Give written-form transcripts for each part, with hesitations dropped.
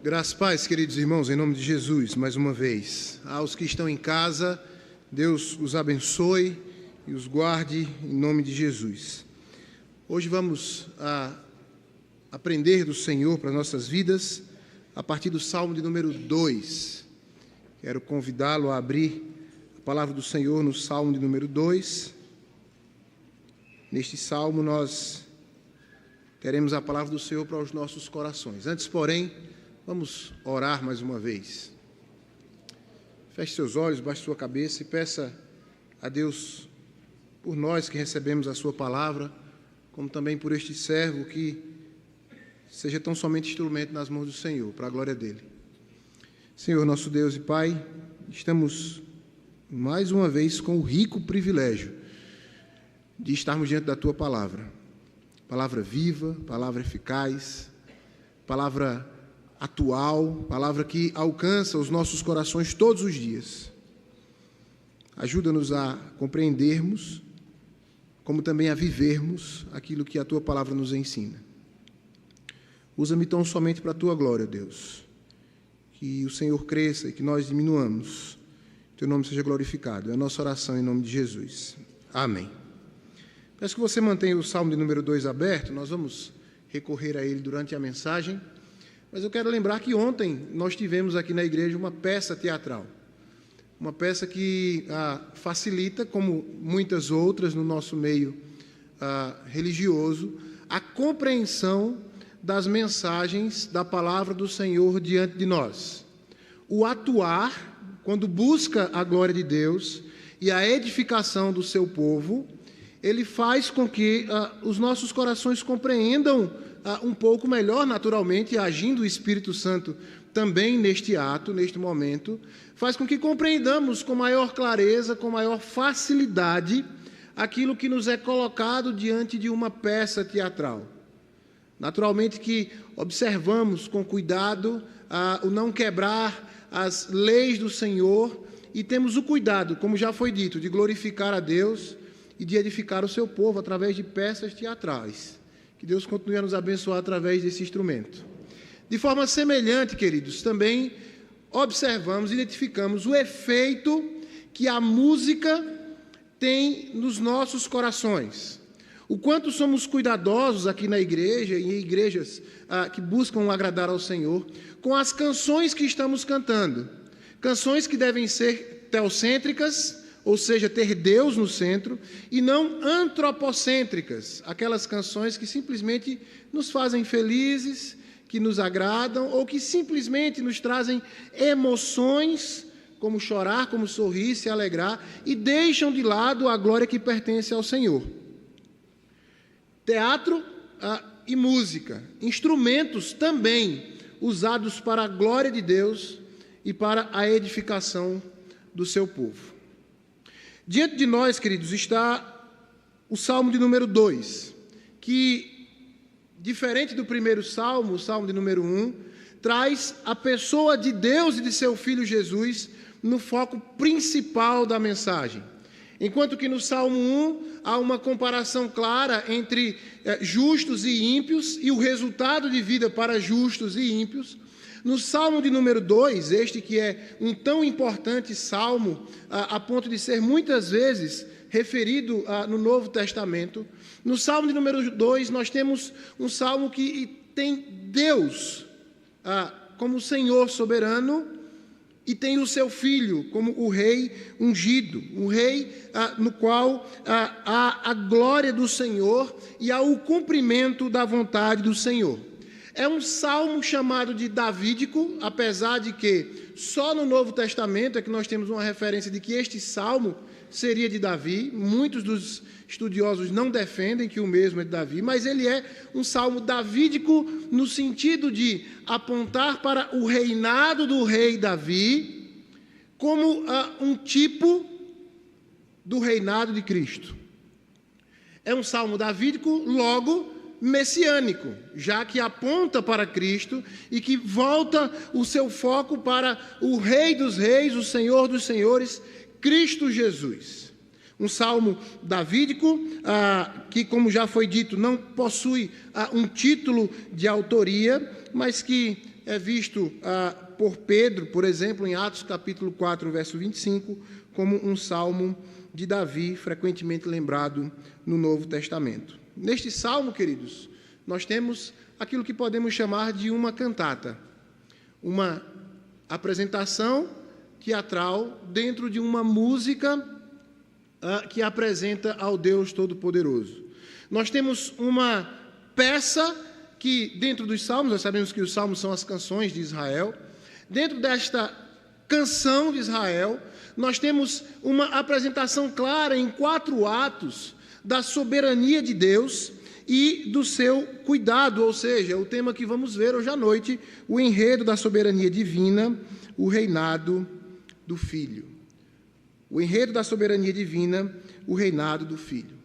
Graças e paz, queridos irmãos, em nome de Jesus, mais uma vez. Aos que estão em casa, Deus os abençoe e os guarde em nome de Jesus. Hoje vamos aprender do Senhor para nossas vidas a partir do Salmo de número 2. Quero convidá-lo a abrir a palavra do Senhor no Salmo de número 2. Neste Salmo nós teremos a palavra do Senhor para os nossos corações. Antes, porém, vamos orar mais uma vez. Feche seus olhos, baixe sua cabeça e peça a Deus por nós que recebemos a sua palavra, como também por este servo que seja tão somente instrumento nas mãos do Senhor, para a glória dele. Senhor, nosso Deus e Pai, estamos mais uma vez com o rico privilégio de estarmos diante da tua palavra. Palavra viva, palavra eficaz, palavra atual, palavra que alcança os nossos corações todos os dias. Ajuda-nos a compreendermos, como também a vivermos aquilo que a Tua palavra nos ensina. Usa-me tão somente para a Tua glória, Deus. Que o Senhor cresça e que nós diminuamos. Teu nome seja glorificado. É a nossa oração em nome de Jesus. Amém. Peço que você mantenha o Salmo de número 2 aberto. Nós vamos recorrer a ele durante a mensagem. Mas eu quero lembrar que ontem nós tivemos aqui na igreja uma peça teatral. Uma peça que facilita, como muitas outras no nosso meio religioso, a compreensão das mensagens da palavra do Senhor diante de nós. O atuar, quando busca a glória de Deus e a edificação do seu povo, ele faz com que os nossos corações compreendam um pouco melhor, naturalmente, agindo o Espírito Santo também neste ato, neste momento, faz com que compreendamos com maior clareza, com maior facilidade, aquilo que nos é colocado diante de uma peça teatral. Naturalmente que observamos com cuidado o não quebrar as leis do Senhor e temos o cuidado, como já foi dito, de glorificar a Deus e de edificar o seu povo através de peças teatrais. Que Deus continue a nos abençoar através desse instrumento. De forma semelhante, queridos, também observamos, identificamos o efeito que a música tem nos nossos corações. O quanto somos cuidadosos aqui na igreja e em igrejas que buscam agradar ao Senhor, com as canções que estamos cantando. Canções que devem ser teocêntricas, ou seja, ter Deus no centro, e não antropocêntricas, aquelas canções que simplesmente nos fazem felizes, que nos agradam, ou que simplesmente nos trazem emoções, como chorar, como sorrir, se alegrar, e deixam de lado a glória que pertence ao Senhor. Teatro e música, instrumentos também usados para a glória de Deus e para a edificação do seu povo. Diante de nós, queridos, está o Salmo de número 2, que, diferente do primeiro Salmo, o Salmo de número 1, traz a pessoa de Deus e de seu Filho Jesus no foco principal da mensagem. Enquanto que no Salmo 1 há uma comparação clara entre justos e ímpios e o resultado de vida para justos e ímpios, no Salmo de número 2, este que é um tão importante salmo, a ponto de ser muitas vezes referido no Novo Testamento, no Salmo de número 2 nós temos um salmo que tem Deus como Senhor soberano e tem o seu Filho como o Rei ungido, um Rei no qual há a glória do Senhor e há o cumprimento da vontade do Senhor. É um salmo chamado de davídico, apesar de que só no Novo Testamento é que nós temos uma referência de que este salmo seria de Davi. Muitos dos estudiosos não defendem que o mesmo é de Davi, mas ele é um salmo davídico no sentido de apontar para o reinado do rei Davi como um tipo do reinado de Cristo. É um salmo davídico, logo messiânico, já que aponta para Cristo e que volta o seu foco para o Rei dos Reis, o Senhor dos Senhores, Cristo Jesus. Um salmo davídico que, como já foi dito, não possui um título de autoria, mas que é visto por Pedro, por exemplo, em Atos capítulo 4, verso 25, como um salmo de Davi, frequentemente lembrado no Novo Testamento. Neste salmo, queridos, nós temos aquilo que podemos chamar de uma cantata, uma apresentação teatral dentro de uma música que apresenta ao Deus Todo-Poderoso. Nós temos uma peça que, dentro dos salmos, nós sabemos que os salmos são as canções de Israel. Dentro desta canção de Israel, nós temos uma apresentação clara em 4 atos da soberania de Deus e do seu cuidado, ou seja, o tema que vamos ver hoje à noite, o enredo da soberania divina, o reinado do Filho. O enredo da soberania divina, o reinado do Filho.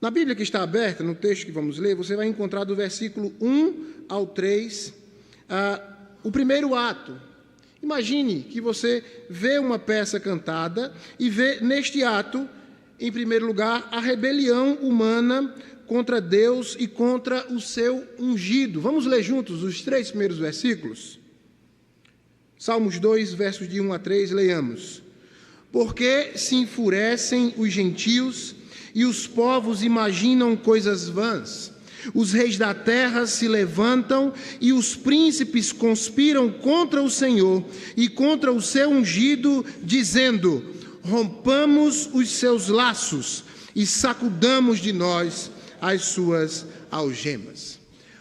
Na Bíblia que está aberta, no texto que vamos ler, você vai encontrar do versículo 1 ao 3, o primeiro ato. Imagine que você vê uma peça cantada e vê neste ato, em primeiro lugar, a rebelião humana contra Deus e contra o seu ungido. Vamos ler juntos os 3 primeiros versículos? Salmos 2, versos de 1 a 3, leiamos. Porque se enfurecem os gentios e os povos imaginam coisas vãs. Os reis da terra se levantam e os príncipes conspiram contra o Senhor e contra o seu ungido, dizendo: rompamos os seus laços e sacudamos de nós as suas algemas.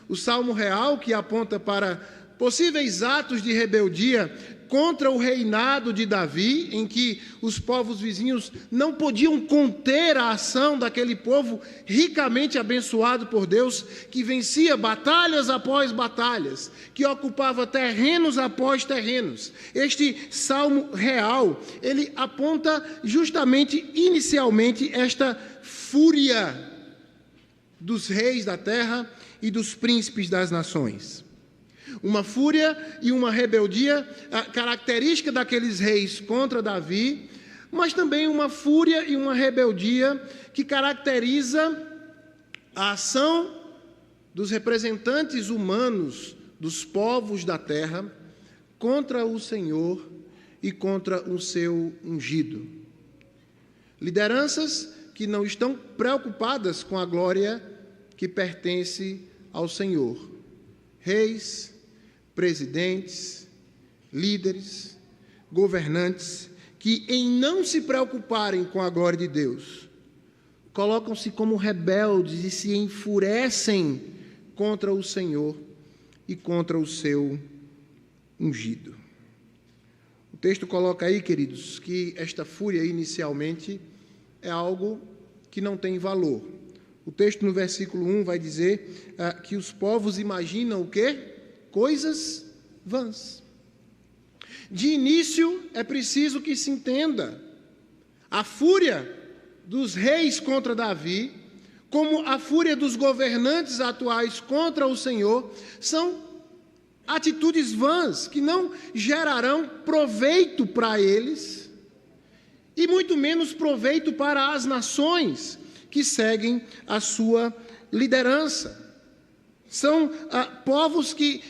O salmo real, que aponta para possíveis atos de rebeldia contra o reinado de Davi, em que os povos vizinhos não podiam conter a ação daquele povo ricamente abençoado por Deus, que vencia batalhas após batalhas, que ocupava terrenos após terrenos. Este salmo real, ele aponta justamente, inicialmente, esta fúria dos reis da terra e dos príncipes das nações. Uma fúria e uma rebeldia característica daqueles reis contra Davi, mas também uma fúria e uma rebeldia que caracteriza a ação dos representantes humanos dos povos da terra contra o Senhor e contra o seu ungido. Lideranças que não estão preocupadas com a glória que pertence ao Senhor. Reis, presidentes, líderes, governantes, que em não se preocuparem com a glória de Deus, colocam-se como rebeldes e se enfurecem contra o Senhor e contra o seu ungido. O texto coloca aí, queridos, que esta fúria inicialmente é algo que não tem valor. O texto no versículo 1 vai dizer que os povos imaginam o quê? Coisas vãs. De início, é preciso que se entenda a fúria dos reis contra Davi, como a fúria dos governantes atuais contra o Senhor, são atitudes vãs que não gerarão proveito para eles e muito menos proveito para as nações que seguem a sua liderança. São povos que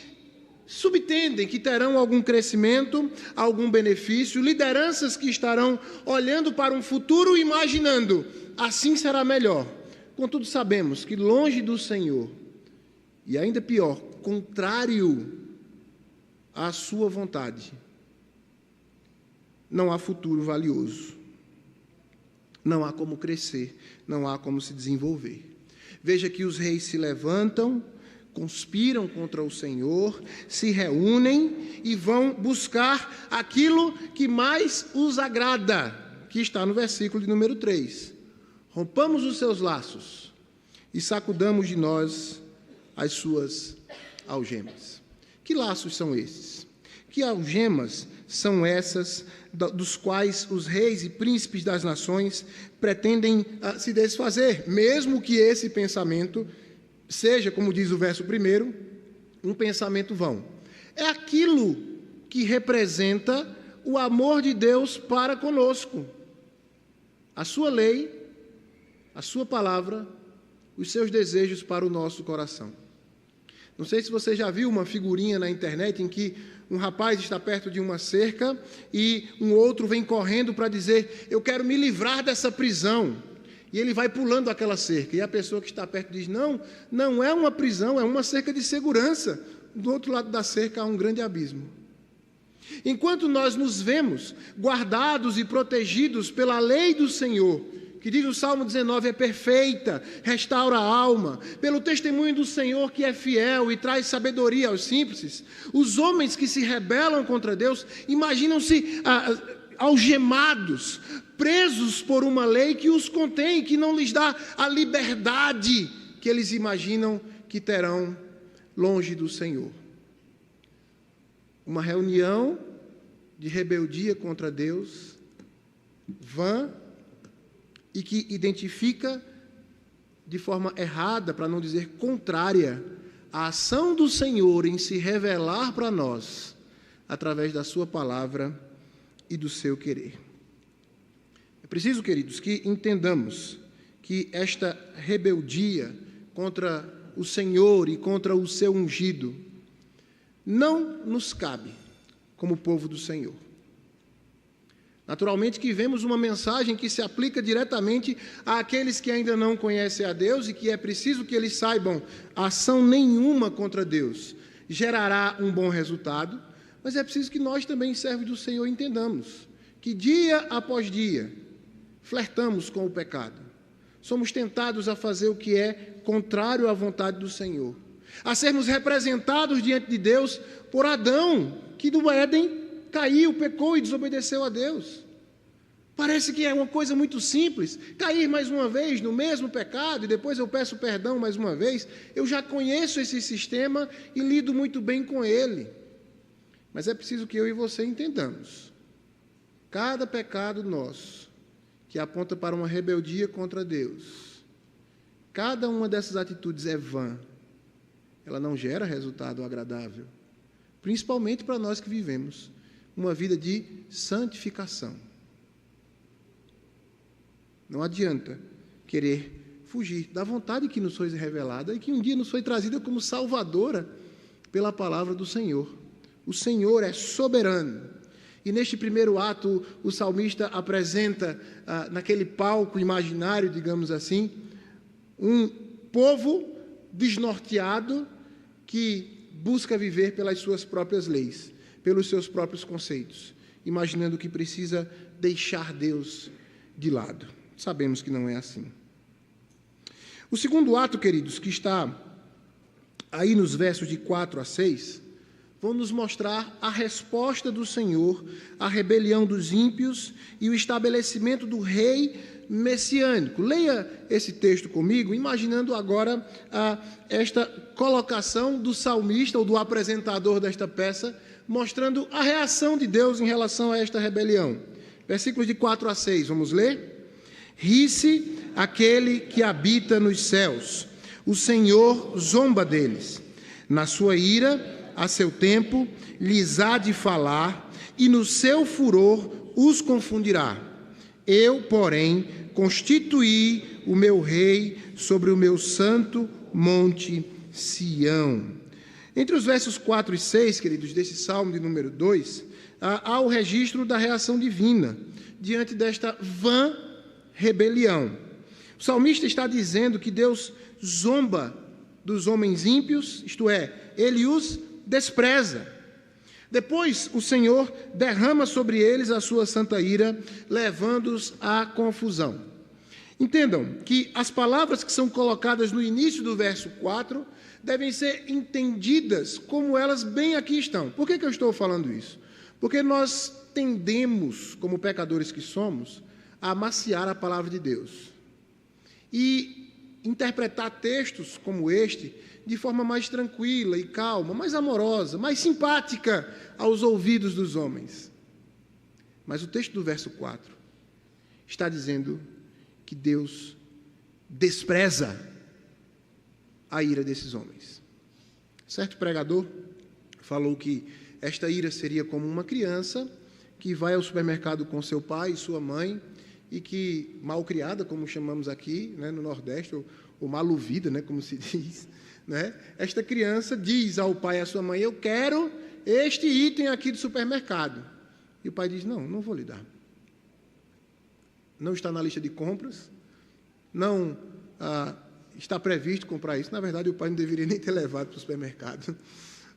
subtendem que terão algum crescimento, algum benefício, lideranças que estarão olhando para um futuro imaginando, assim será melhor. Contudo, sabemos que longe do Senhor, e ainda pior, contrário à sua vontade, não há futuro valioso. Não há como crescer, não há como se desenvolver. Veja que os reis se levantam, conspiram contra o Senhor, se reúnem e vão buscar aquilo que mais os agrada, que está no versículo de número 3. Rompamos os seus laços e sacudamos de nós as suas algemas. Que laços são esses? Que algemas são essas dos quais os reis e príncipes das nações pretendem se desfazer, mesmo que esse pensamento seja, como diz o verso 1, um pensamento vão? É aquilo que representa o amor de Deus para conosco. A sua lei, a sua palavra, os seus desejos para o nosso coração. Não sei se você já viu uma figurinha na internet em que um rapaz está perto de uma cerca e um outro vem correndo para dizer: eu quero me livrar dessa prisão. E ele vai pulando aquela cerca. E a pessoa que está perto diz: não, não é uma prisão, é uma cerca de segurança. Do outro lado da cerca há um grande abismo. Enquanto nós nos vemos guardados e protegidos pela lei do Senhor, que diz o Salmo 19, é perfeita, restaura a alma, pelo testemunho do Senhor que é fiel e traz sabedoria aos simples, os homens que se rebelam contra Deus imaginam-se algemados, presos por uma lei que os contém, que não lhes dá a liberdade que eles imaginam que terão longe do Senhor. Uma reunião de rebeldia contra Deus, vã, e que identifica de forma errada, para não dizer contrária, a ação do Senhor em se revelar para nós, através da sua palavra e do seu querer. É preciso, queridos, que entendamos que esta rebeldia contra o Senhor e contra o seu ungido não nos cabe como povo do Senhor. Naturalmente que vemos uma mensagem que se aplica diretamente àqueles que ainda não conhecem a Deus e que é preciso que eles saibam: ação nenhuma contra Deus gerará um bom resultado, mas é preciso que nós também, servos do Senhor, entendamos que dia após dia flertamos com o pecado, somos tentados a fazer o que é contrário à vontade do Senhor, a sermos representados diante de Deus por Adão, que do Éden caiu, pecou e desobedeceu a Deus. Parece que é uma coisa muito simples, cair mais uma vez no mesmo pecado e depois eu peço perdão mais uma vez. Eu já conheço esse sistema e lido muito bem com ele. Mas é preciso que eu e você entendamos: cada pecado nosso que aponta para uma rebeldia contra Deus, cada uma dessas atitudes é vã, ela não gera resultado agradável, principalmente para nós que vivemos uma vida de santificação. Não adianta querer fugir da vontade que nos foi revelada e que um dia nos foi trazida como salvadora pela palavra do Senhor. O Senhor é soberano. E neste primeiro ato, o salmista apresenta, naquele palco imaginário, digamos assim, um povo desnorteado que busca viver pelas suas próprias leis, pelos seus próprios conceitos, imaginando que precisa deixar Deus de lado. Sabemos que não é assim. O segundo ato, queridos, que está aí nos versos de 4 a 6, vão nos mostrar a resposta do Senhor à rebelião dos ímpios e o estabelecimento do rei messiânico. Leia esse texto comigo, imaginando agora esta colocação do salmista ou do apresentador desta peça, mostrando a reação de Deus em relação a esta rebelião. Versículos de 4 a 6, vamos ler? Ri-se aquele que habita nos céus, o Senhor zomba deles. Na sua ira, a seu tempo, lhes há de falar, e no seu furor os confundirá. Eu, porém, constituí o meu rei sobre o meu santo monte Sião. Entre os versos 4 e 6, queridos, desse Salmo de número 2, há o registro da reação divina diante desta vã rebelião. O salmista está dizendo que Deus zomba dos homens ímpios, isto é, ele os despreza. Depois, o Senhor derrama sobre eles a sua santa ira, levando-os à confusão. Entendam que as palavras que são colocadas no início do verso 4 devem ser entendidas como elas bem aqui estão. Por que eu estou falando isso? Porque nós tendemos, como pecadores que somos, a amaciar a palavra de Deus e interpretar textos como este de forma mais tranquila e calma, mais amorosa, mais simpática aos ouvidos dos homens. Mas o texto do verso 4 está dizendo que Deus despreza a ira desses homens. Certo pregador falou que esta ira seria como uma criança que vai ao supermercado com seu pai e sua mãe e que, mal criada, como chamamos aqui, né, no Nordeste, ou maluvida, né, como se diz, né, esta criança diz ao pai e à sua mãe: eu quero este item aqui do supermercado. E o pai diz: não vou lhe dar. Não está na lista de compras, não está previsto comprar isso. Na verdade, o pai não deveria nem ter levado para o supermercado.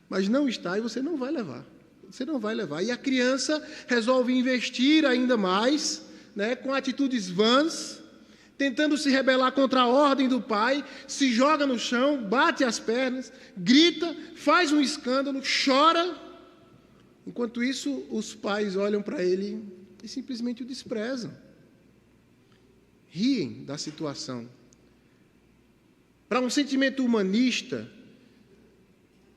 Mas não está e você não vai levar. Você não vai levar. E a criança resolve investir ainda mais, né, com atitudes vãs, tentando se rebelar contra a ordem do pai, se joga no chão, bate as pernas, grita, faz um escândalo, chora. Enquanto isso, os pais olham para ele e simplesmente o desprezam. Riem da situação. Para um sentimento humanista,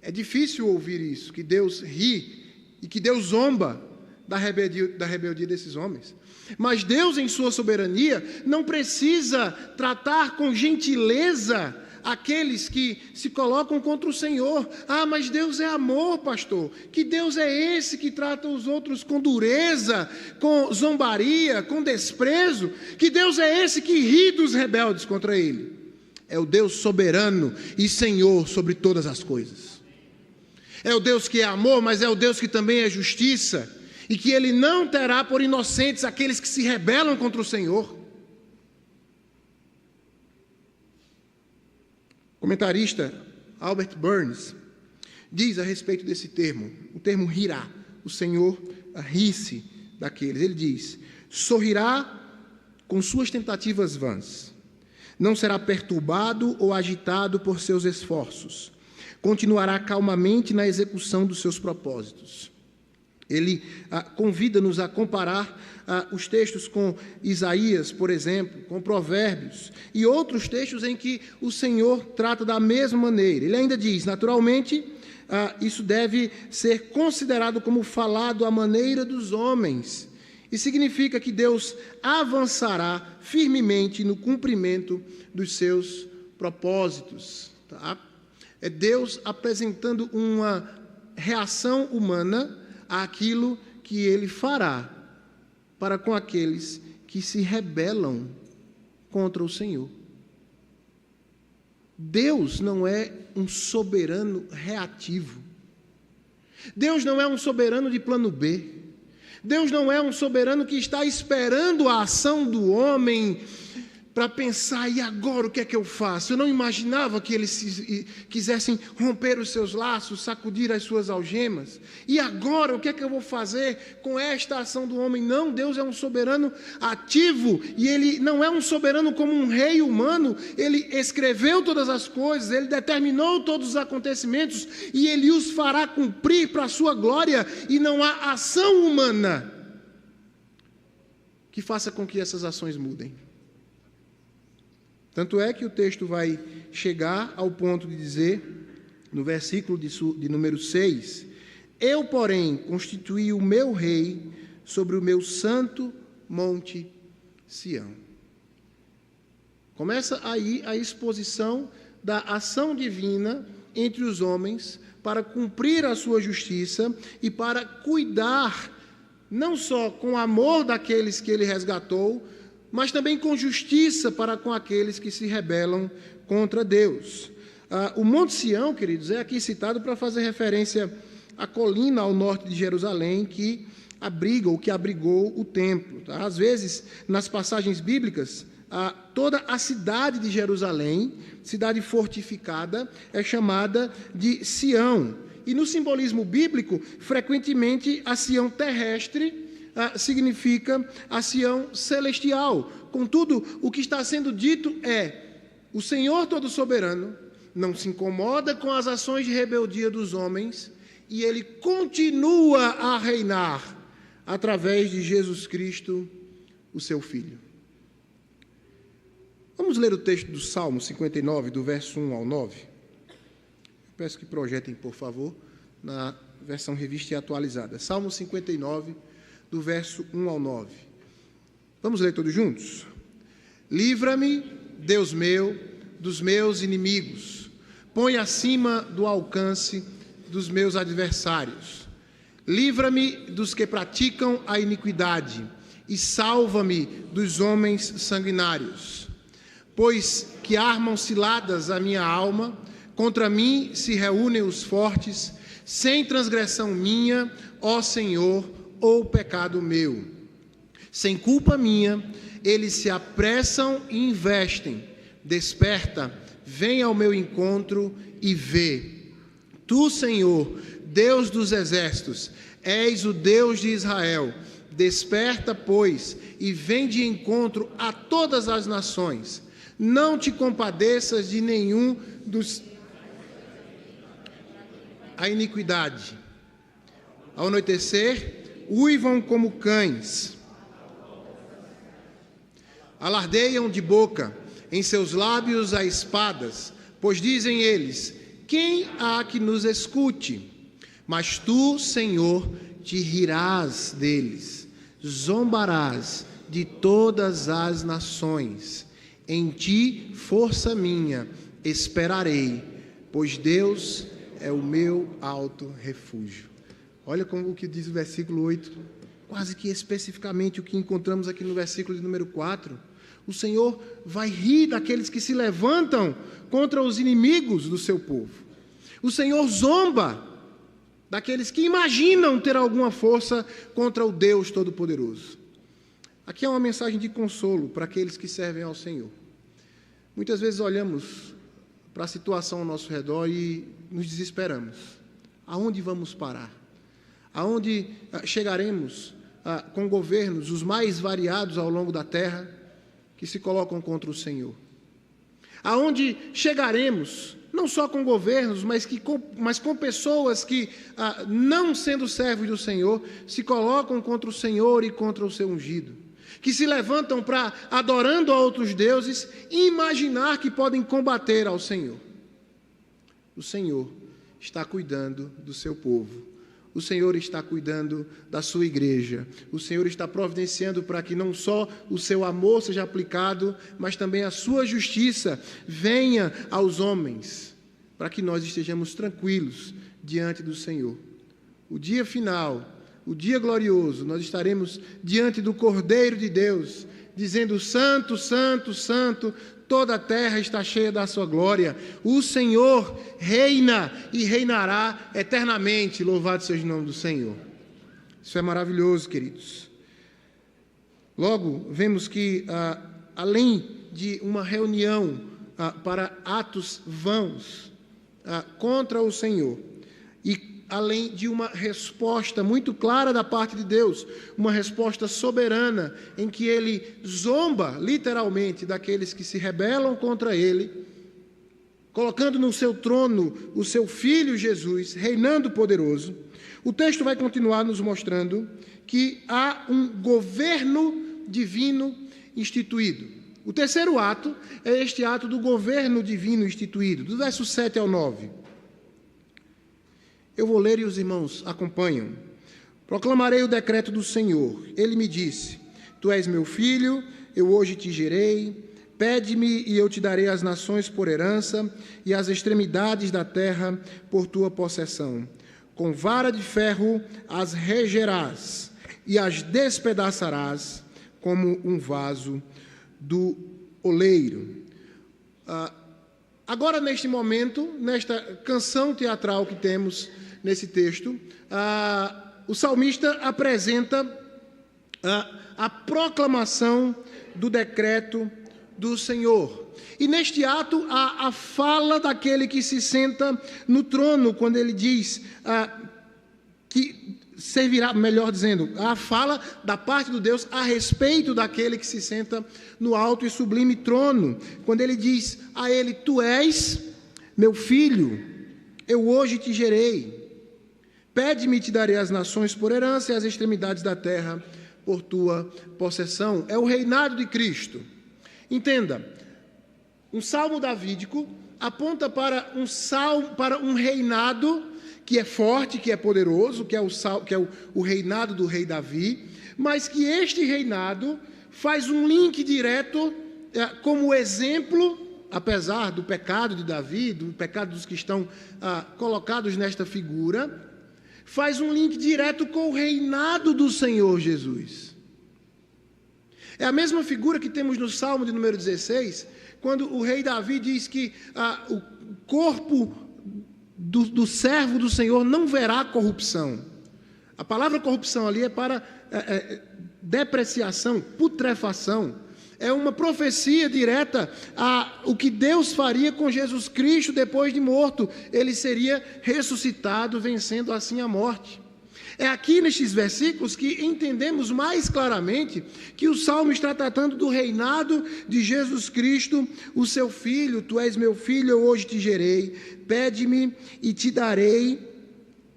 é difícil ouvir isso, que Deus ri e que Deus zomba da rebeldia desses homens. Mas Deus, em sua soberania, não precisa tratar com gentileza aqueles que se colocam contra o Senhor. Mas Deus é amor, pastor. Que Deus é esse que trata os outros com dureza, com zombaria, com desprezo? Que Deus é esse que ri dos rebeldes contra Ele? É o Deus soberano e Senhor sobre todas as coisas. É o Deus que é amor, mas é o Deus que também é justiça, e que Ele não terá por inocentes aqueles que se rebelam contra o Senhor. O comentarista Albert Burns diz a respeito desse termo, o termo rirá. O Senhor ri-se daqueles. Ele diz: sorrirá com suas tentativas vãs. Não será perturbado ou agitado por seus esforços. Continuará calmamente na execução dos seus propósitos. Ele convida-nos a comparar os textos com Isaías, por exemplo, com Provérbios, e outros textos em que o Senhor trata da mesma maneira. Ele ainda diz: naturalmente, isso deve ser considerado como falado à maneira dos homens, e significa que Deus avançará firmemente no cumprimento dos seus propósitos. Tá? É Deus apresentando uma reação humana àquilo que Ele fará para com aqueles que se rebelam contra o Senhor. Deus não é um soberano reativo. Deus não é um soberano de plano B. Deus não é um soberano que está esperando a ação do homem para pensar: e agora o que é que eu faço? Eu não imaginava que eles quisessem romper os seus laços, sacudir as suas algemas. E agora o que é que eu vou fazer com esta ação do homem? Não, Deus é um soberano ativo, e Ele não é um soberano como um rei humano. Ele escreveu todas as coisas, Ele determinou todos os acontecimentos, e Ele os fará cumprir para a sua glória, e não há ação humana que faça com que essas ações mudem. Tanto é que o texto vai chegar ao ponto de dizer, no versículo de número 6, eu, porém, constituí o meu rei sobre o meu santo monte Sião. Começa aí a exposição da ação divina entre os homens para cumprir a sua justiça e para cuidar, não só com amor daqueles que ele resgatou, mas também com justiça para com aqueles que se rebelam contra Deus. O Monte Sião, queridos, é aqui citado para fazer referência à colina ao norte de Jerusalém que abriga ou que abrigou o templo. Tá? Às vezes, nas passagens bíblicas, toda a cidade de Jerusalém, cidade fortificada, é chamada de Sião. E no simbolismo bíblico, frequentemente a Sião terrestre significa a Sião celestial. Contudo, o que está sendo dito é: o Senhor Todo-Soberano não se incomoda com as ações de rebeldia dos homens, e Ele continua a reinar através de Jesus Cristo, o seu Filho. Vamos ler o texto do Salmo 59, do verso 1 ao 9. Peço que projetem, por favor, na versão revista e atualizada. Salmo 59, do verso 1 ao 9. Vamos ler todos juntos? Livra-me, Deus meu, dos meus inimigos. Põe acima do alcance dos meus adversários. Livra-me dos que praticam a iniquidade e salva-me dos homens sanguinários. Pois que armam ciladas a minha alma, contra mim se reúnem os fortes, sem transgressão minha, ó Senhor, ou pecado meu. Sem culpa minha, eles se apressam e investem. Desperta, vem ao meu encontro e vê. Tu, Senhor, Deus dos exércitos, és o Deus de Israel. Desperta, pois, e vem de encontro a todas as nações. Não te compadeças de nenhum dos... A iniquidade. Ao anoitecer, uivam como cães. Alardeiam de boca, em seus lábios há espadas, pois dizem eles: quem há que nos escute? Mas tu, Senhor, te rirás deles, zombarás de todas as nações. Em ti, força minha, esperarei, pois Deus é o meu alto refúgio. Olha como o que diz o versículo 8, quase que especificamente o que encontramos aqui no versículo de número 4. O Senhor vai rir daqueles que se levantam contra os inimigos do seu povo. O Senhor zomba daqueles que imaginam ter alguma força contra o Deus Todo-Poderoso. Aqui é uma mensagem de consolo para aqueles que servem ao Senhor. Muitas vezes olhamos para a situação ao nosso redor e nos desesperamos. Aonde vamos parar? Aonde chegaremos com governos, os mais variados ao longo da terra, que se colocam contra o Senhor? Aonde chegaremos, não só com governos, mas com pessoas que, não sendo servos do Senhor, se colocam contra o Senhor e contra o seu ungido, que se levantam para, adorando a outros deuses, imaginar que podem combater ao Senhor. O Senhor está cuidando do seu povo. O Senhor está cuidando da sua igreja. O Senhor está providenciando para que não só o seu amor seja aplicado, mas também a sua justiça venha aos homens, para que nós estejamos tranquilos diante do Senhor. O dia final, o dia glorioso, nós estaremos diante do Cordeiro de Deus, dizendo: Santo, Santo, Santo, toda a terra está cheia da sua glória. O Senhor reina e reinará eternamente. Louvado seja o nome do Senhor. Isso é maravilhoso, queridos. Logo, vemos que, além de uma reunião para atos vãos contra o Senhor, e além de uma resposta muito clara da parte de Deus, uma resposta soberana, em que Ele zomba, literalmente, daqueles que se rebelam contra Ele, colocando no seu trono o seu Filho Jesus, reinando poderoso. O texto vai continuar nos mostrando que há um governo divino instituído. O terceiro ato é este ato do governo divino instituído, do verso 7 ao 9. Eu vou ler e os irmãos acompanham. Proclamarei o decreto do Senhor. Ele me disse: Tu és meu filho, eu hoje te gerei. Pede-me e eu te darei as nações por herança e as extremidades da terra por tua possessão. Com vara de ferro as regerás e as despedaçarás como um vaso do oleiro. Agora, neste momento, nesta canção teatral que temos nesse texto, o salmista apresenta a proclamação do decreto do Senhor. E neste ato, a fala daquele que se senta no trono, quando ele diz que servirá, melhor dizendo, a fala da parte de Deus a respeito daquele que se senta no alto e sublime trono, quando ele diz a ele: Tu és meu filho, eu hoje te gerei. Pede-me e te darei as nações por herança e as extremidades da terra por tua possessão. É o reinado de Cristo. Entenda, um salmo davídico aponta para um reinado que é forte, que é poderoso, que é o reinado do rei Davi, mas que este reinado faz um link direto como exemplo, apesar do pecado de Davi, do pecado dos que estão colocados nesta figura, faz um link direto com o reinado do Senhor Jesus. É a mesma figura que temos no Salmo de número 16, quando o rei Davi diz que o corpo do servo do Senhor não verá corrupção. A palavra corrupção ali é para depreciação, putrefação. É uma profecia direta a o que Deus faria com Jesus Cristo depois de morto. Ele seria ressuscitado, vencendo assim a morte. É aqui nestes versículos que entendemos mais claramente que o Salmo está tratando do reinado de Jesus Cristo, o seu Filho. Tu és meu filho, eu hoje te gerei. Pede-me e te darei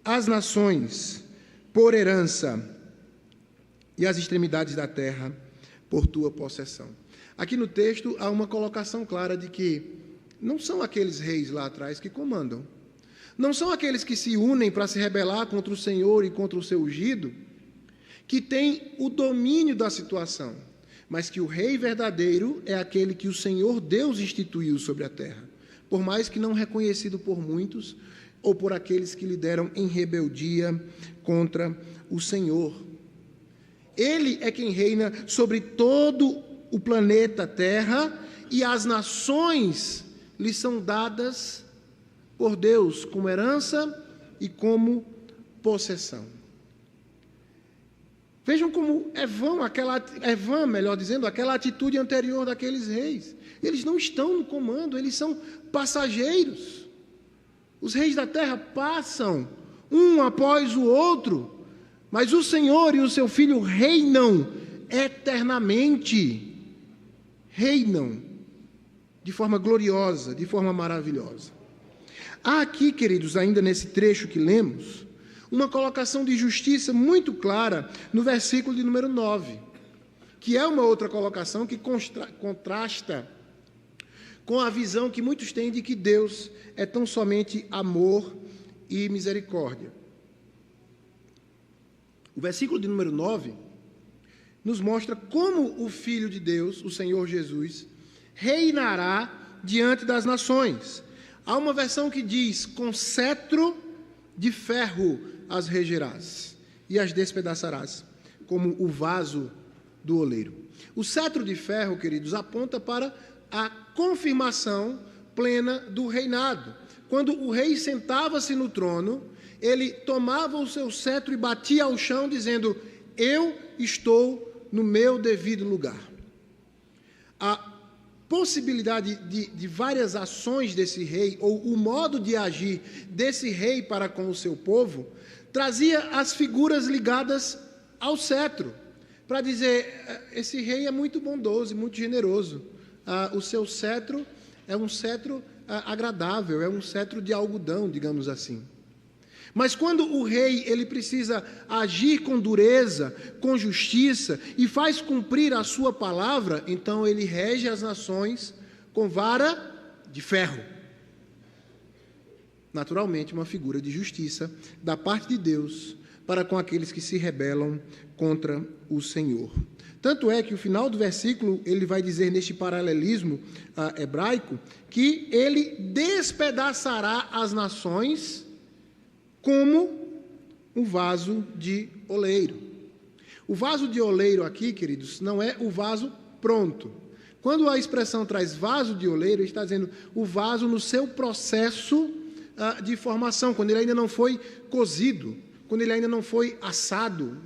as nações por herança e as extremidades da terra por tua possessão. Aqui no texto há uma colocação clara de que não são aqueles reis lá atrás que comandam. Não são aqueles que se unem para se rebelar contra o Senhor e contra o seu ungido, que têm o domínio da situação, mas que o rei verdadeiro é aquele que o Senhor Deus instituiu sobre a terra, por mais que não reconhecido por muitos ou por aqueles que lhe deram em rebeldia contra o Senhor. Ele é quem reina sobre todo o planeta Terra e as nações lhe são dadas por Deus como herança e como possessão. Vejam como é vã, melhor dizendo, aquela atitude anterior daqueles reis. Eles não estão no comando, eles são passageiros. Os reis da terra passam, um após o outro, mas o Senhor e o seu Filho reinam eternamente. Reinam de forma gloriosa, de forma maravilhosa. Há aqui, queridos, ainda nesse trecho que lemos, uma colocação de justiça muito clara no versículo de número 9, que é uma outra colocação que contrasta com a visão que muitos têm de que Deus é tão somente amor e misericórdia. O versículo de número 9 nos mostra como o Filho de Deus, o Senhor Jesus, reinará diante das nações. Há uma versão que diz, com cetro de ferro as regerás e as despedaçarás, como o vaso do oleiro. O cetro de ferro, queridos, aponta para a confirmação plena do reinado. Quando o rei sentava-se no trono, ele tomava o seu cetro e batia ao chão, dizendo, eu estou no meu devido lugar. A possibilidade de várias ações desse rei, ou o modo de agir desse rei para com o seu povo, trazia as figuras ligadas ao cetro, para dizer, esse rei é muito bondoso, muito generoso, o seu cetro é um cetro agradável, é um cetro de algodão, digamos assim. Mas quando o rei ele precisa agir com dureza, com justiça e faz cumprir a sua palavra, então ele rege as nações com vara de ferro. Naturalmente, uma figura de justiça da parte de Deus para com aqueles que se rebelam contra o Senhor. Tanto é que o final do versículo ele vai dizer neste paralelismo hebraico que ele despedaçará as nações como um vaso de oleiro. O vaso de oleiro aqui, queridos, não é o vaso pronto. Quando a expressão traz vaso de oleiro, está dizendo o vaso no seu processo de formação, quando ele ainda não foi cozido, quando ele ainda não foi assado,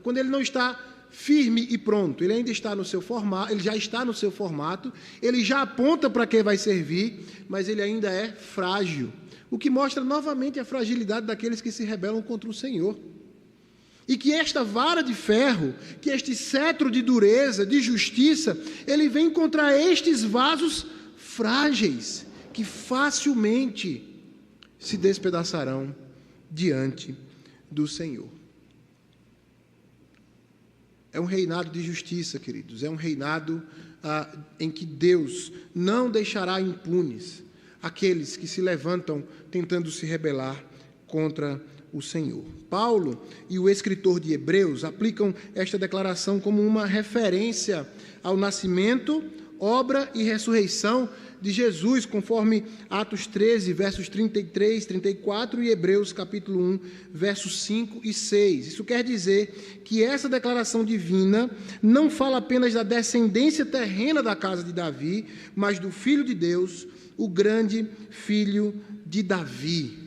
quando ele não está firme e pronto, ele ainda está no seu formato, ele já está no seu formato, ele já aponta para que vai servir, mas ele ainda é frágil. O que mostra novamente a fragilidade daqueles que se rebelam contra o Senhor. E que esta vara de ferro, que este cetro de dureza, de justiça, ele vem contra estes vasos frágeis, que facilmente se despedaçarão diante do Senhor. É um reinado de justiça, queridos, é um reinado em que Deus não deixará impunes aqueles que se levantam tentando se rebelar contra o Senhor. Paulo e o escritor de Hebreus aplicam esta declaração como uma referência ao nascimento, obra e ressurreição de Jesus, conforme Atos 13, versos 33, 34 e Hebreus capítulo 1, versos 5 e 6. Isso quer dizer que essa declaração divina não fala apenas da descendência terrena da casa de Davi, mas do Filho de Deus, o grande Filho de Davi.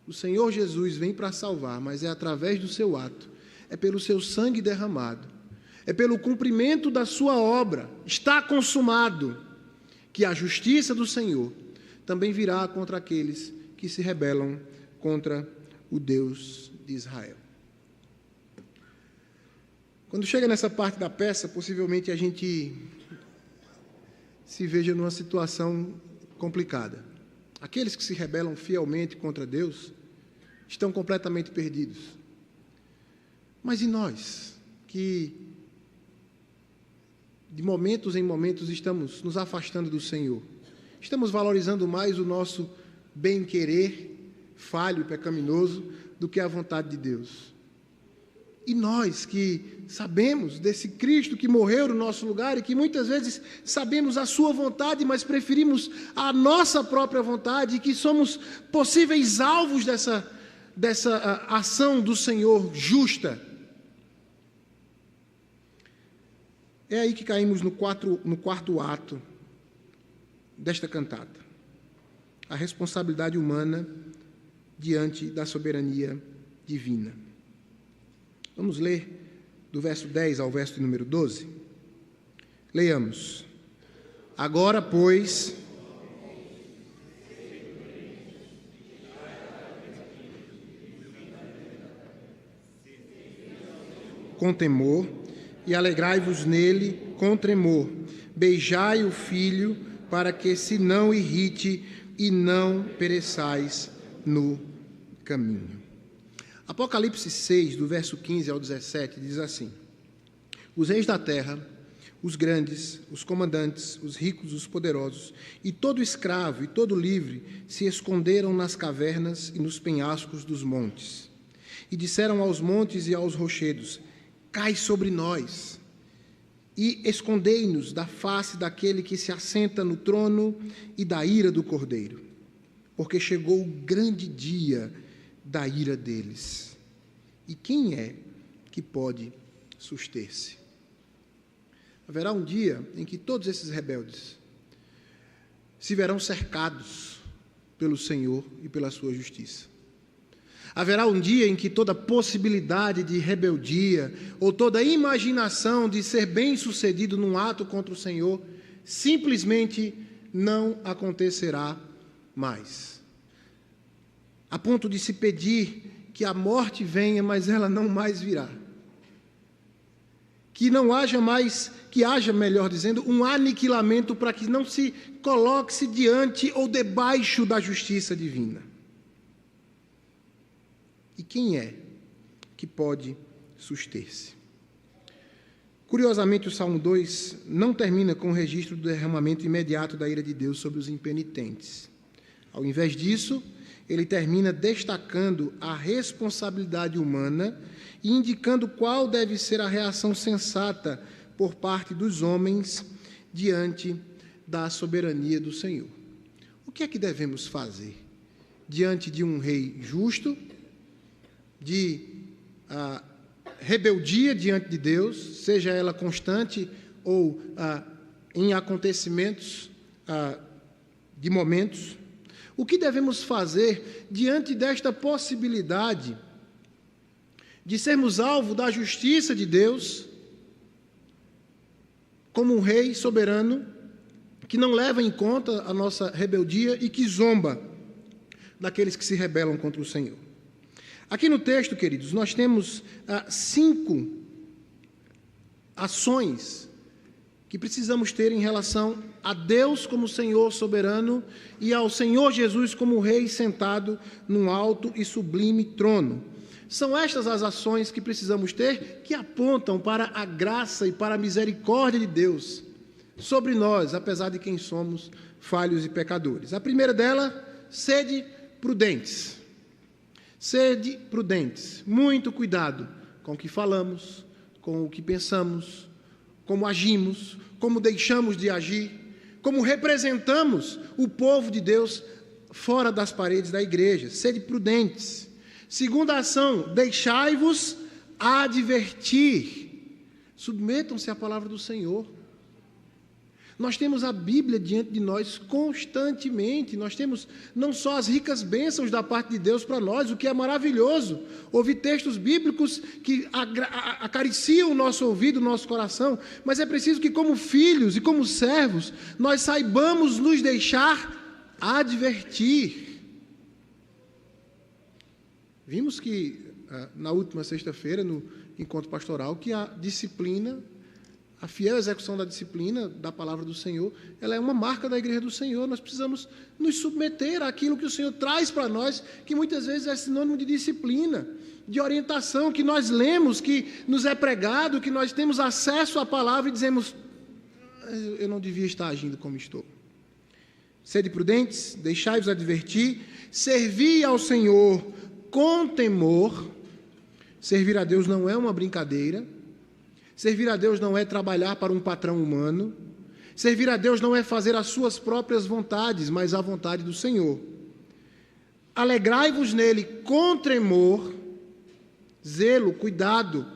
O Senhor Jesus vem para salvar, mas é através do seu ato, é pelo seu sangue derramado, é pelo cumprimento da sua obra, está consumado, que a justiça do Senhor também virá contra aqueles que se rebelam contra o Deus de Israel. Quando chega nessa parte da peça, possivelmente a gente se veja numa situação complicada. Aqueles que se rebelam fielmente contra Deus estão completamente perdidos. Mas e nós, que de momentos em momentos estamos nos afastando do Senhor? Estamos valorizando mais o nosso bem-querer falho e pecaminoso do que a vontade de Deus. E nós que sabemos desse Cristo que morreu no nosso lugar e que muitas vezes sabemos a sua vontade, mas preferimos a nossa própria vontade e que somos possíveis alvos dessa ação do Senhor justa. É aí que caímos no quarto ato desta cantata. A responsabilidade humana diante da soberania divina. Vamos ler do verso 10 ao verso de número 12? Leiamos. Agora, pois, com temor, e alegrai-vos nele com tremor. Beijai o Filho, para que se não irrite e não pereçais no caminho. Apocalipse 6, do verso 15 ao 17, diz assim: os reis da terra, os grandes, os comandantes, os ricos, os poderosos, e todo escravo e todo livre se esconderam nas cavernas e nos penhascos dos montes. E disseram aos montes e aos rochedos: cai sobre nós, e escondei-nos da face daquele que se assenta no trono e da ira do Cordeiro, porque chegou o grande dia da ira deles. E quem é que pode suster-se? Haverá um dia em que todos esses rebeldes se verão cercados pelo Senhor e pela sua justiça. Haverá um dia em que toda possibilidade de rebeldia ou toda imaginação de ser bem-sucedido num ato contra o Senhor simplesmente não acontecerá mais. A ponto de se pedir que a morte venha, mas ela não mais virá. Que não haja mais, que haja, melhor dizendo, um aniquilamento para que não se coloque-se diante ou debaixo da justiça divina. E quem é que pode suster-se? Curiosamente, o Salmo 2 não termina com o registro do derramamento imediato da ira de Deus sobre os impenitentes. Ao invés disso, ele termina destacando a responsabilidade humana e indicando qual deve ser a reação sensata por parte dos homens diante da soberania do Senhor. O que é que devemos fazer diante de um rei justo, de rebeldia diante de Deus, seja ela constante ou em acontecimentos de momentos? O que devemos fazer diante desta possibilidade de sermos alvo da justiça de Deus, como um rei soberano que não leva em conta a nossa rebeldia e que zomba daqueles que se rebelam contra o Senhor? Aqui no texto, queridos, nós temos 5 ações que precisamos ter em relação a Deus como Senhor soberano e ao Senhor Jesus como Rei sentado num alto e sublime trono. São estas as ações que precisamos ter, que apontam para a graça e para a misericórdia de Deus sobre nós, apesar de quem somos falhos e pecadores. A primeira delas, sede prudentes. Sede prudentes, muito cuidado com o que falamos, com o que pensamos, como agimos, como deixamos de agir, como representamos o povo de Deus fora das paredes da igreja. Sede prudentes. Segunda ação, deixai-vos advertir. Submetam-se à palavra do Senhor. Nós temos a Bíblia diante de nós constantemente. Nós temos não só as ricas bênçãos da parte de Deus para nós, o que é maravilhoso, ouvir textos bíblicos que acariciam o nosso ouvido, o nosso coração, mas é preciso que, como filhos e como servos, nós saibamos nos deixar advertir. Vimos que, na última sexta-feira, no encontro pastoral, que a disciplina, a fiel execução da disciplina, da palavra do Senhor, ela é uma marca da igreja do Senhor. Nós precisamos nos submeter àquilo que o Senhor traz para nós, que muitas vezes é sinônimo de disciplina, de orientação, que nós lemos, que nos é pregado, que nós temos acesso à palavra e dizemos, eu não devia estar agindo como estou. Sede prudentes, deixai-vos advertir, servi ao Senhor com temor. Servir a Deus não é uma brincadeira. Servir a Deus não é trabalhar para um patrão humano. Servir a Deus não é fazer as suas próprias vontades, mas a vontade do Senhor. Alegrai-vos nele com tremor, zelo, cuidado,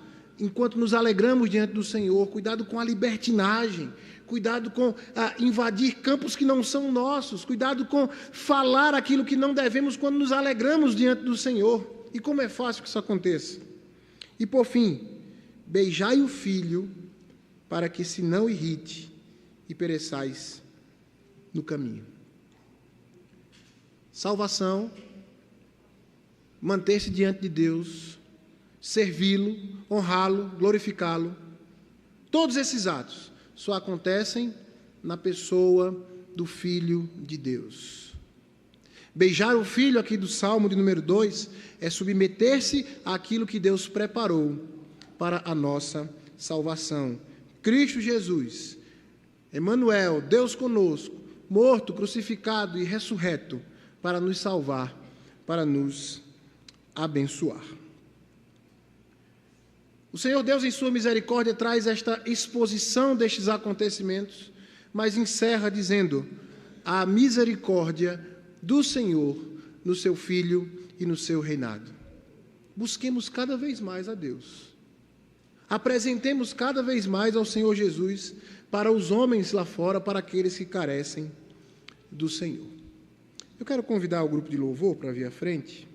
enquanto nos alegramos diante do Senhor, cuidado com a libertinagem, cuidado com invadir campos que não são nossos, cuidado com falar aquilo que não devemos quando nos alegramos diante do Senhor. E como é fácil que isso aconteça. E por fim, beijai o filho, para que se não irrite e pereçais no caminho. Salvação, manter-se diante de Deus, servi-lo, honrá-lo, glorificá-lo. Todos esses atos só acontecem na pessoa do Filho de Deus. Beijar o Filho, aqui do Salmo de número 2, é submeter-se àquilo que Deus preparou para a nossa salvação. Cristo Jesus, Emanuel, Deus conosco, morto, crucificado e ressurreto, para nos salvar, para nos abençoar. O Senhor Deus, em sua misericórdia, traz esta exposição destes acontecimentos, mas encerra dizendo: a misericórdia do Senhor no seu Filho e no seu reinado. Busquemos cada vez mais a Deus. Apresentemos cada vez mais ao Senhor Jesus para os homens lá fora, para aqueles que carecem do Senhor. Eu quero convidar o grupo de louvor para vir à frente.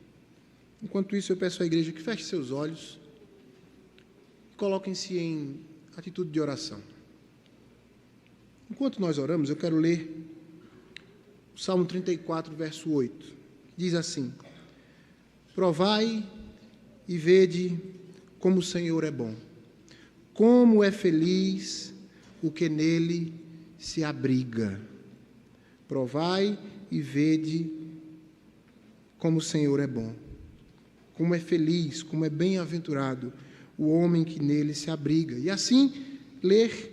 Enquanto isso, eu peço à igreja que feche seus olhos e coloquem-se em atitude de oração. Enquanto nós oramos, eu quero ler o Salmo 34, verso 8. Diz assim: provai e vede como o Senhor é bom. Como é feliz o que nele se abriga. Provai e vede como o Senhor é bom. Como é feliz, como é bem-aventurado o homem que nele se abriga. E assim, ler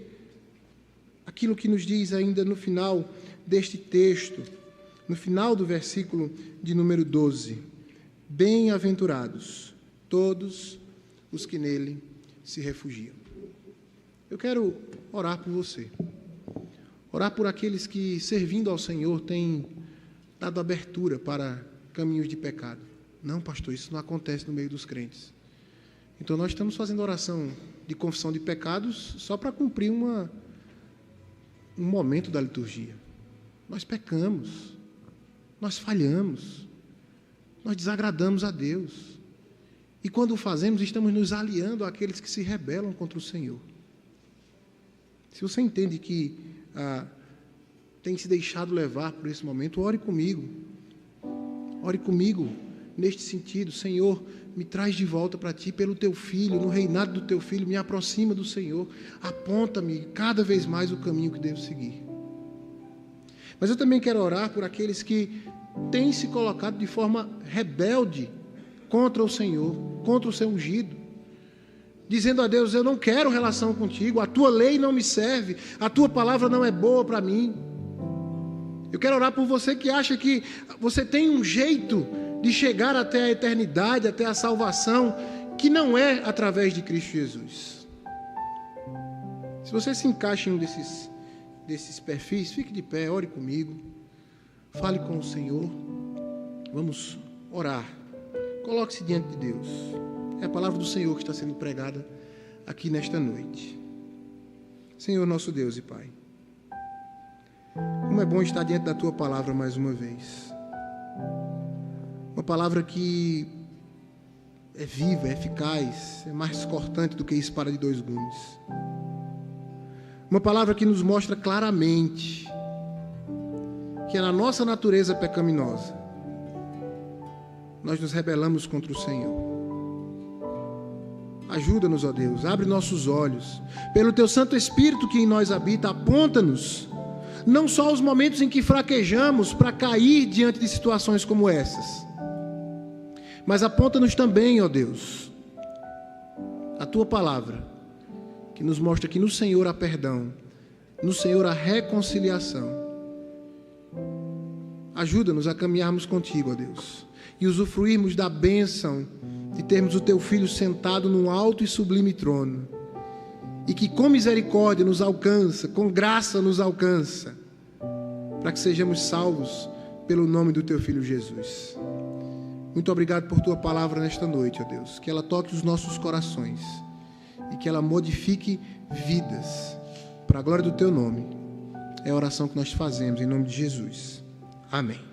aquilo que nos diz ainda no final deste texto, no final do versículo de número 12. Bem-aventurados todos os que nele se refugiam. Eu quero orar por você. Orar por aqueles que, servindo ao Senhor, têm dado abertura para caminhos de pecado. Não, pastor, isso não acontece no meio dos crentes. Então, nós estamos fazendo oração de confissão de pecados só para cumprir um momento da liturgia. Nós pecamos, nós falhamos, nós desagradamos a Deus. E quando o fazemos, estamos nos aliando àqueles que se rebelam contra o Senhor. Se você entende que tem se deixado levar por esse momento, ore comigo. Ore comigo neste sentido. Senhor, me traz de volta para Ti pelo Teu Filho, no reinado do Teu Filho, me aproxima do Senhor, aponta-me cada vez mais o caminho que devo seguir. Mas eu também quero orar por aqueles que têm se colocado de forma rebelde contra o Senhor, contra o Seu ungido, dizendo a Deus: eu não quero relação contigo, a Tua lei não me serve, a Tua palavra não é boa para mim. Eu quero orar por você que acha que você tem um jeito de chegar até a eternidade, até a salvação, que não é através de Cristo Jesus. Se você se encaixa em um desses perfis, fique de pé, ore comigo, fale com o Senhor. Vamos orar. Coloque-se diante de Deus. É a palavra do Senhor que está sendo pregada aqui nesta noite. Senhor, nosso Deus e Pai, como é bom estar diante da Tua palavra mais uma vez. Uma palavra que é viva, é eficaz, é mais cortante do que espada de dois gumes. Uma palavra que nos mostra claramente que na nossa natureza pecaminosa nós nos rebelamos contra o Senhor. Ajuda-nos, ó Deus, abre nossos olhos. Pelo Teu Santo Espírito que em nós habita, aponta-nos, não só os momentos em que fraquejamos para cair diante de situações como essas, mas aponta-nos também, ó Deus, a Tua palavra, que nos mostra que no Senhor há perdão, no Senhor há reconciliação. Ajuda-nos a caminharmos contigo, ó Deus, e usufruirmos da bênção de termos o Teu Filho sentado num alto e sublime trono, e que com misericórdia nos alcança, com graça nos alcança, para que sejamos salvos pelo nome do Teu Filho Jesus. Muito obrigado por Tua palavra nesta noite, ó Deus, que ela toque os nossos corações e que ela modifique vidas, para a glória do Teu nome. É a oração que nós fazemos em nome de Jesus. Amém.